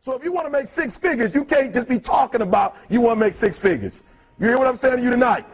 So if you want to make 6 figures, you can't just be talking about you want to make 6 figures. You hear what I'm saying to you tonight?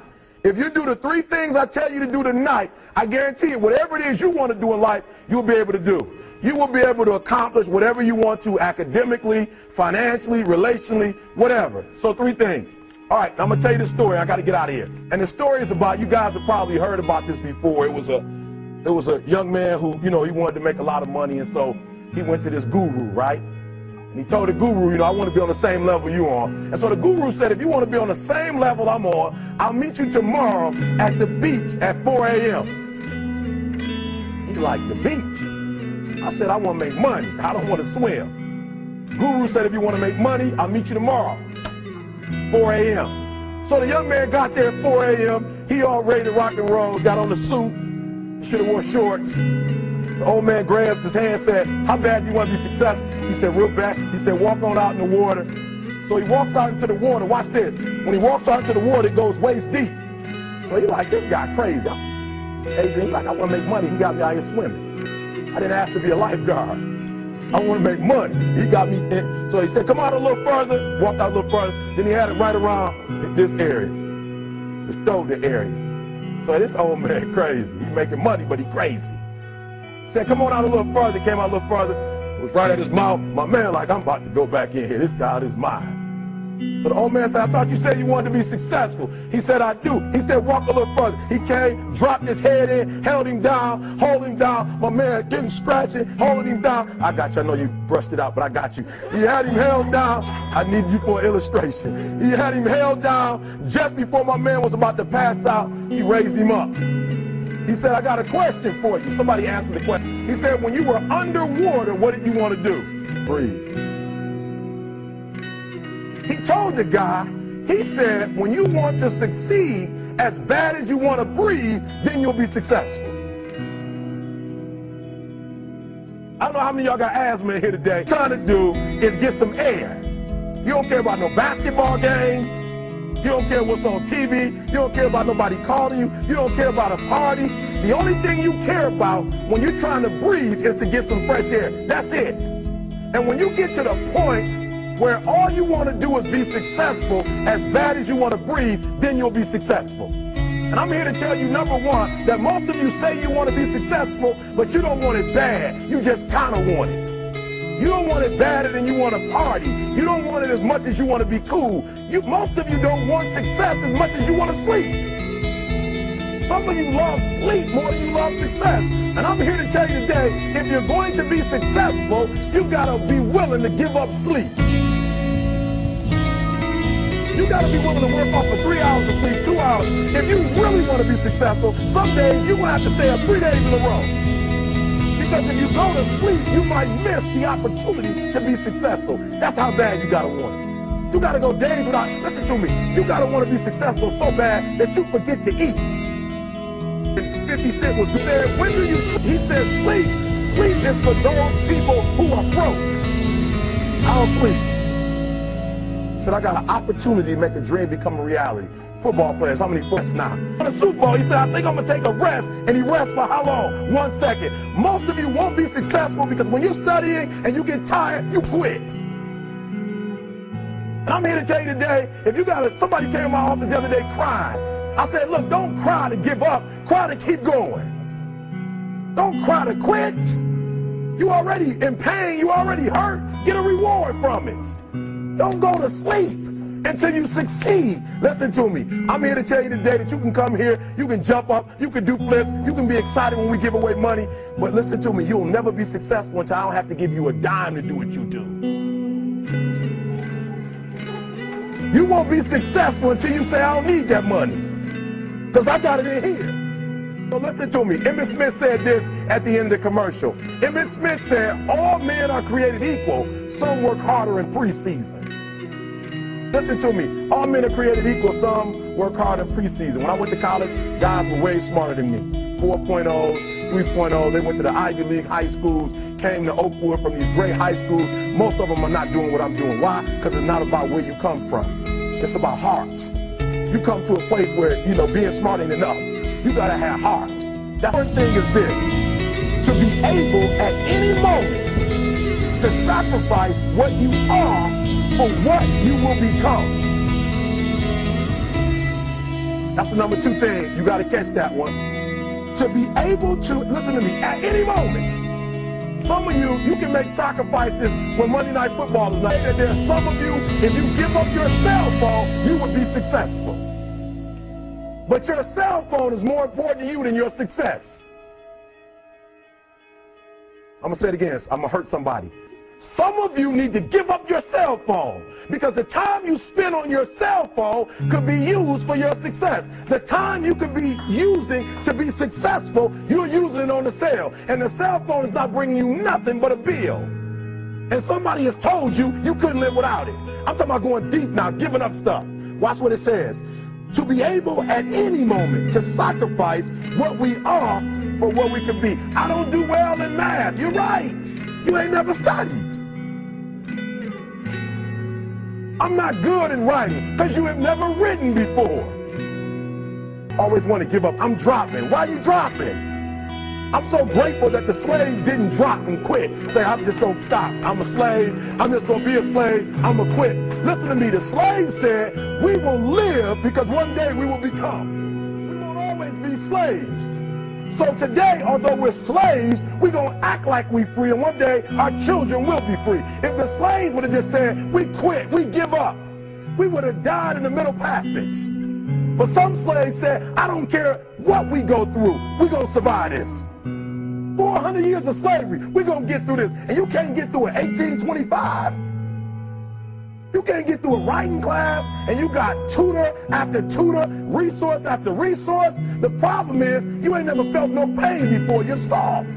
If you do the 3 things I tell you to do tonight, I guarantee you, whatever it is you want to do in life, you'll be able to do. You will be able to accomplish whatever you want to academically, financially, relationally, whatever. So 3 things. All right, I'm going to tell you this story. I got to get out of here. And the story is about, you guys have probably heard about this before. It was a young man who, he wanted to make a lot of money, and so he went to this guru, right? And he told the guru, I want to be on the same level you're on. And so the guru said, if you want to be on the same level I'm on, I'll meet you tomorrow at the beach at 4 a.m. He like, the beach? I said, I want to make money. I don't want to swim. Guru said, if you want to make money, I'll meet you tomorrow, 4 a.m. So the young man got there at 4 a.m. He all ready to rock and roll, got on the suit. He should have worn shorts. The old man grabs his hand and said, how bad do you want to be successful? He said, real bad. He said, walk on out in the water. So he walks out into the water. Watch this. When he walks out into the water, it goes waist deep. So he like, this guy crazy. Adrian, like, I want to make money. He got me out here swimming. I didn't ask to be a lifeguard. I want to make money. He got me in. So he said, come out a little further. Walked out a little further. Then he had it right around this area, the shoulder area. So this old man crazy. He's making money, but he crazy. He said, come on out a little further. Came out a little further. It was right at his mouth. My man like, I'm about to go back in here. This God is mine. So the old man said, I thought you said you wanted to be successful. He said, I do. He said, walk a little further. He came, dropped his head in, held him down, hold him down. My man getting scratching, holding him down. I got you. I know you brushed it out, but I got you. He had him held down. I need you for an illustration. He had him held down. Just before my man was about to pass out, he raised him up. He said, I got a question for you. Somebody answered the question. He said, when you were underwater, what did you want to do? Breathe. He told the guy, he said, when you want to succeed as bad as you want to breathe, then you'll be successful. I don't know how many of y'all got asthma in here today. What you're trying to do is get some air. You don't care about no basketball game. You don't care what's on TV. You don't care about nobody calling you. You don't care about a party. The only thing you care about when you're trying to breathe is to get some fresh air. That's it. And when you get to the point where all you want to do is be successful as bad as you want to breathe, then you'll be successful. And I'm here to tell you, number one, that most of you say you want to be successful, but you don't want it bad. You just kind of want it. You don't want it badder than you want to party. You don't want it as much as you want to be cool. Most of you don't want success as much as you want to sleep. Some of you love sleep more than you love success. And I'm here to tell you today, if you're going to be successful, you've got to be willing to give up sleep. You got to be willing to work off for 3 hours of sleep, 2 hours. If you really want to be successful, some days you're going to have to stay up 3 days in a row. Because if you go to sleep, you might miss the opportunity to be successful. That's how bad you got to want it. You got to go days without, listen to me, you got to want to be successful so bad that you forget to eat. 50 Cent was said, when do you sleep? He said, sleep. Sleep is for those people who are broke. I don't sleep. He said, I got an opportunity to make a dream become a reality. Football players, how many footballs now? On the Super Bowl, he said, I think I'm going to take a rest. And he rests for how long? 1 second. Most of you won't be successful because when you're studying and you get tired, you quit. And I'm here to tell you today, if you got somebody came to my office the other day crying. I said, look, don't cry to give up. Cry to keep going. Don't cry to quit. You already in pain. You already hurt. Get a reward from it. Don't go to sleep until you succeed. Listen to me. I'm here to tell you today that you can come here, you can jump up, you can do flips, you can be excited when we give away money. But listen to me, you'll never be successful until I don't have to give you a dime to do what you do. You won't be successful until you say, I don't need that money, because I got it in here. So listen to me. Emmett Smith said this at the end of the commercial. Emmett Smith said, all men are created equal. Some work harder in preseason. Listen to me. All men are created equal. Some work hard in preseason. When I went to college, guys were way smarter than me. 4.0s, 3.0s. They went to the Ivy League high schools, came to Oakwood from these great high schools. Most of them are not doing what I'm doing. Why? Because it's not about where you come from. It's about heart. You come to a place where, being smart ain't enough. You got to have heart. The third thing is this. To be able at any moment to sacrifice what you are for what you will become. That's the number 2 thing. You got to catch that one. To be able to, listen to me, at any moment. Some of you can make sacrifices when Monday Night Football is not. There are some of you, if you give up your cell phone, you would be successful. But your cell phone is more important to you than your success. I'm going to say it again. I'm going to hurt somebody. Some of you need to give up your cell phone because the time you spend on your cell phone could be used for your success. The time you could be using to be successful, you're using it on the cell. And the cell phone is not bringing you nothing but a bill. And somebody has told you you couldn't live without it. I'm talking about going deep now, giving up stuff. Watch what it says. To be able at any moment to sacrifice what we are for what we could be. I don't do well in math. You're right. You ain't never studied. I'm not good in writing because you have never written before. Always want to give up. I'm dropping. Why are you dropping? I'm so grateful that the slaves didn't drop and quit. Say, I'm just going to stop. I'm a slave. I'm just going to be a slave. I'm going to quit. Listen to me. The slaves said, we will live because one day we will become. We won't always be slaves. So today, although we're slaves, we're going to act like we're free, and one day our children will be free. If the slaves would have just said, we quit, we give up, we would have died in the Middle Passage. But some slaves said, I don't care what we go through, we're going to survive this. 400 years of slavery, we're going to get through this. And you can't get through it 1825. You can't get through a writing class, and you got tutor after tutor, resource after resource. The problem is, you ain't never felt no pain before. You're soft.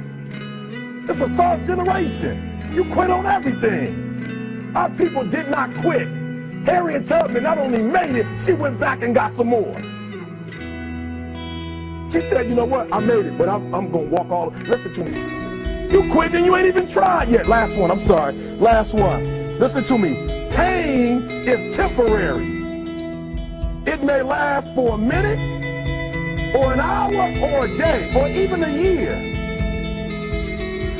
It's a soft generation. You quit on everything. Our people did not quit. Harriet Tubman not only made it, she went back and got some more. She said, you know what, I made it, but I'm going to walk all. Listen to me. You quit and you ain't even tried yet. Last one, I'm sorry. Last one. Listen to me. Pain is temporary. It may last for a minute, or an hour, or a day, or even a year.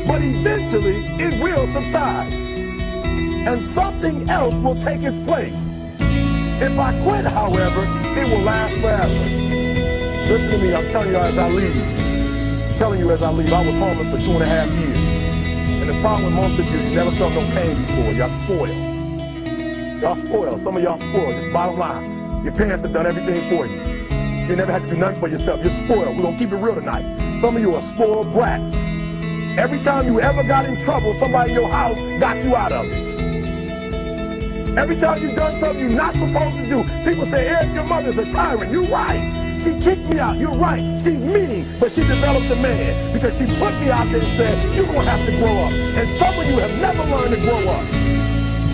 But eventually, it will subside. And something else will take its place. If I quit, however, it will last forever. Listen to me, I'm telling you as I leave. I'm telling you as I leave, I was homeless for 2.5 years. And the problem with most of you never felt no pain before. Y'all spoiled. Y'all spoiled. Some of y'all spoiled. Just bottom line. Your parents have done everything for you. You never had to do nothing for yourself. You're spoiled. We're going to keep it real tonight. Some of you are spoiled brats. Every time you ever got in trouble, somebody in your house got you out of it. Every time you've done something you're not supposed to do, people say, Eric, your mother's a tyrant. You're right. She kicked me out. You're right. She's mean, but she developed a man because she put me out there and said, you're going to have to grow up. And some of you have never learned to grow up.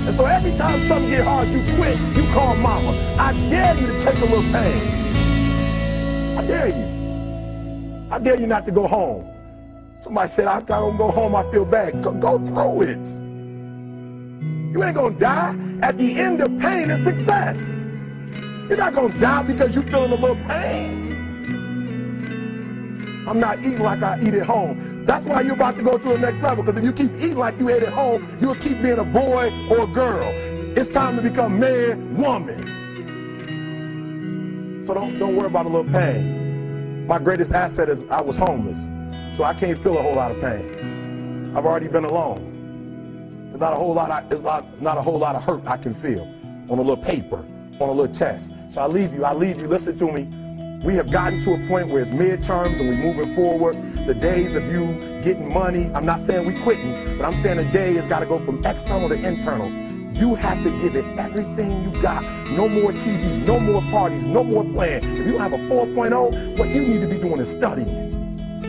And so every time something get hard, you quit, you call mama. I dare you to take a little pain. I dare you. I dare you not to go home. Somebody said, I don't go home, I feel bad. Go through it. You ain't gonna die. At the end of pain is success. You're not gonna die because you're feeling a little pain. I'm not eating like I eat at home. That's why you're about to go to the next level, because if you keep eating like you ate at home, you'll keep being a boy or a girl. It's time to become man, woman. So don't worry about a little pain. My greatest asset is I was homeless, so I can't feel a whole lot of pain. I've already been alone. There's not a whole lot of hurt I can feel on a little paper, on a little test. So I leave you, listen to me. We have gotten to a point where it's midterms and we're moving forward. The days of you getting money, I'm not saying we quitting, but I'm saying the day has got to go from external to internal. You have to give it everything you got. No more TV, no more parties, no more playing. If you don't have a 4.0, what you need to be doing is studying.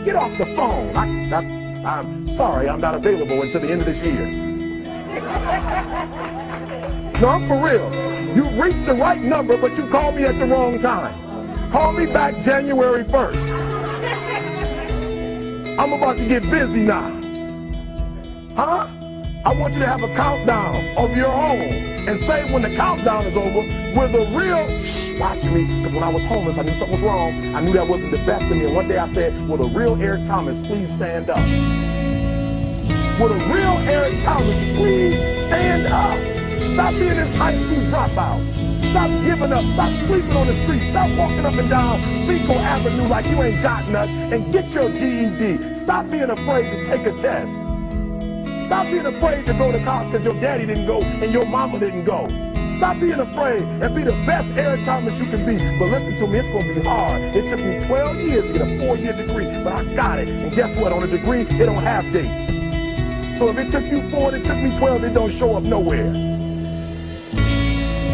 Get off the phone. I'm sorry, I'm not available until the end of this year. No, I'm for real. You reached the right number, but you called me at the wrong time. Call me back January 1st. I'm about to get busy now. Huh? I want you to have a countdown of your own and say when the countdown is over, we're the real, watch me, because when I was homeless, I knew something was wrong. I knew that wasn't the best of me. And one day I said, will the real Eric Thomas please stand up? with a real Eric Thomas, please stand up. Stop being this high school dropout. Stop giving up. Stop sleeping on the street. Stop walking up and down Fecal Avenue like you ain't got nothing, and get your GED. Stop being afraid to take a test. Stop being afraid to go to college because your daddy didn't go and your mama didn't go. Stop being afraid and be the best Eric Thomas you can be. But listen to me, it's going to be hard. It took me 12 years to get a 4-year degree, but I got it. And guess what? On a degree, it don't have dates. So if it took you 4 and it took me 12, it don't show up nowhere.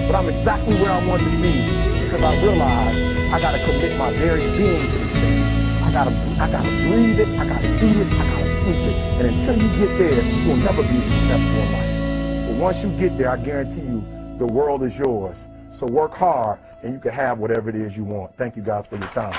But I'm exactly where I wanted to be because I realized I got to commit my very being to this thing. I gotta breathe it, I gotta eat it, I gotta sleep it. And until you get there, you'll never be successful in life. But once you get there, I guarantee you, the world is yours. So work hard and you can have whatever it is you want. Thank you guys for your time.